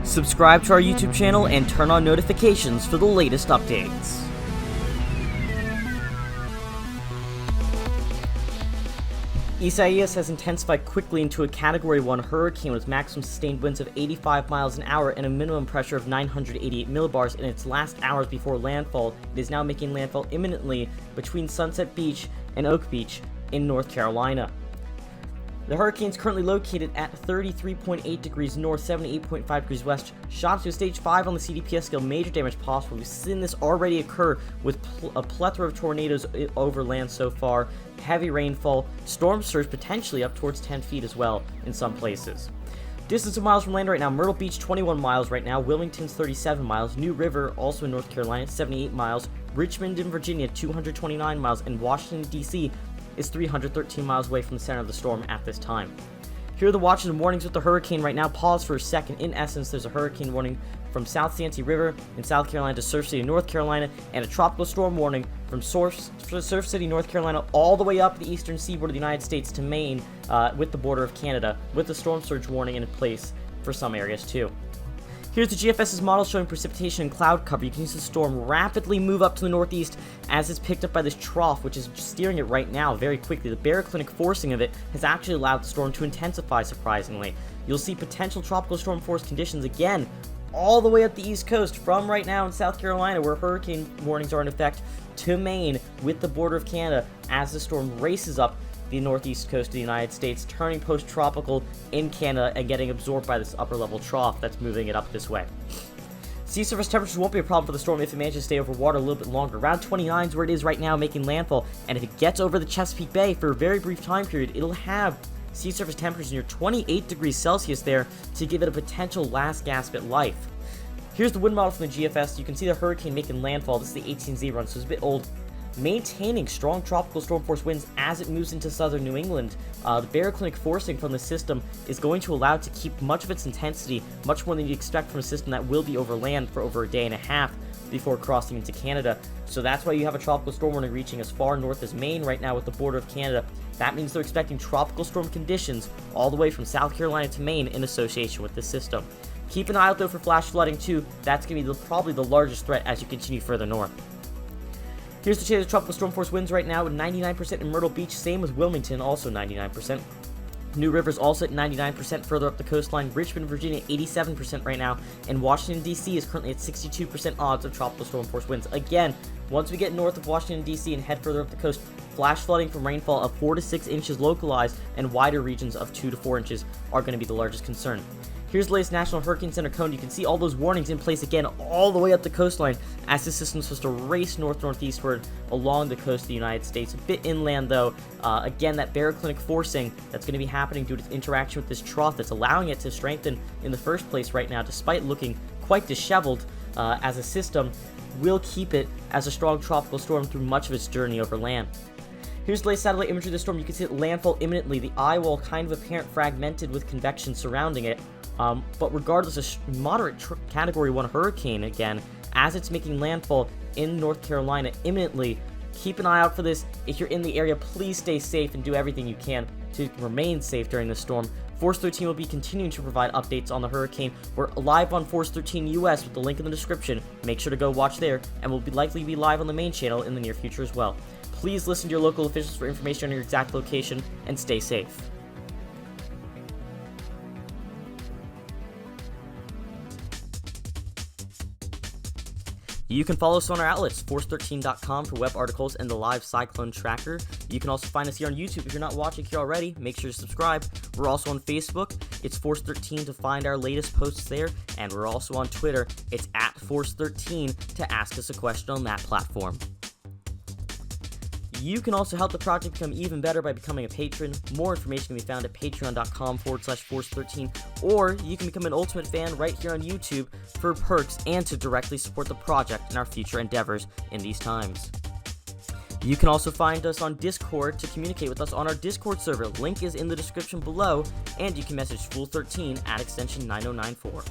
Subscribe to our YouTube channel and turn on notifications for the latest updates. Isaias has intensified quickly into a Category 1 hurricane with maximum sustained winds of 85 miles an hour and a minimum pressure of 988 millibars in its last hours before landfall. It is now making landfall imminently between Sunset Beach and Oak Beach in North Carolina. The hurricane is currently located at 33.8 degrees north, 78.5 degrees west. Shot to a stage 5 on the CDPS scale, major damage possible. We've seen this already occur with a plethora of tornadoes over land so far, heavy rainfall, storm surge potentially up towards 10 feet as well in some places. Distance of miles from land right now: Myrtle Beach 21 miles right now, Wilmington's 37 miles, New River also in North Carolina 78 miles, Richmond in Virginia 229 miles, and Washington DC is 313 miles away from the center of the storm at this time. Here are the watches and warnings with the hurricane right now. Pause for a second. In essence, there's a hurricane warning from South Santee River in South Carolina to Surf City, North Carolina, and a tropical storm warning from Surf City, North Carolina, all the way up the eastern seaboard of the United States to Maine, with the border of Canada, with the storm surge warning in place for some areas too. Here's the GFS's model showing precipitation and cloud cover. You can see the storm rapidly move up to the northeast as it's picked up by this trough, which is steering it right now very quickly. The baroclinic forcing of it has actually allowed the storm to intensify, surprisingly. You'll see potential tropical storm force conditions again all the way up the east coast from right now in South Carolina, where hurricane warnings are in effect, to Maine with the border of Canada as the storm races up the northeast coast of the United States, turning post-tropical in Canada and getting absorbed by this upper-level trough that's moving it up this way. Sea surface temperatures won't be a problem for the storm if it manages to stay over water a little bit longer. Around 29 is where it is right now, making landfall, and if it gets over the Chesapeake Bay for a very brief time period, it'll have sea surface temperatures near 28 degrees Celsius there to give it a potential last gasp at life. Here's the wind model from the GFS. You can see the hurricane making landfall. This is the 18Z run, so it's a bit old. Maintaining strong tropical storm force winds as it moves into southern New England. The baroclinic forcing from the system is going to allow it to keep much of its intensity, much more than you'd expect from a system that will be over land for over a day and a half before crossing into Canada. So that's why you have a tropical storm warning reaching as far north as Maine right now with the border of Canada. That means they're expecting tropical storm conditions all the way from South Carolina to Maine in association with this system. Keep an eye out though for flash flooding too. That's going to be probably the largest threat as you continue further north. Here's the chance of tropical storm force winds right now at 99% in Myrtle Beach, same with Wilmington, also 99%. New River's also at 99% further up the coastline. Richmond, Virginia, 87% right now. And Washington, D.C. is currently at 62% odds of tropical storm force winds. Again, once we get north of Washington, D.C. and head further up the coast, flash flooding from rainfall of 4 to 6 inches localized and wider regions of 2 to 4 inches are going to be the largest concern. Here's the latest National Hurricane Center cone. You can see all those warnings in place again all the way up the coastline as this system is supposed to race north-northeastward along the coast of the United States. A bit inland though. Again, that baroclinic forcing that's going to be happening due to its interaction with this trough that's allowing it to strengthen in the first place right now, despite looking quite disheveled as a system, will keep it as a strong tropical storm through much of its journey over land. Here's the latest satellite imagery of the storm. You can see it landfall imminently. The eye wall kind of apparent fragmented with convection surrounding it. But regardless, a moderate Category 1 hurricane again, as it's making landfall in North Carolina imminently. Keep an eye out for this. If you're in the area, please stay safe and do everything you can to remain safe during this storm. Force 13 will be continuing to provide updates on the hurricane. We're live on Force 13 US with the link in the description. Make sure to go watch there, and we'll likely be live on the main channel in the near future as well. Please listen to your local officials for information on your exact location, and stay safe. You can follow us on our outlets, force13.com for web articles and the live cyclone tracker. You can also find us here on YouTube. If you're not watching here already, make sure to subscribe. We're also on Facebook. It's Force13 to find our latest posts there. And we're also on Twitter. It's at Force13 to ask us a question on that platform. You can also help the project become even better by becoming a patron. More information can be found at patreon.com/force13, or you can become an ultimate fan right here on YouTube for perks and to directly support the project and our future endeavors in these times. You can also find us on Discord to communicate with us on our Discord server. Link is in the description below, and you can message Fool13 at extension 9094.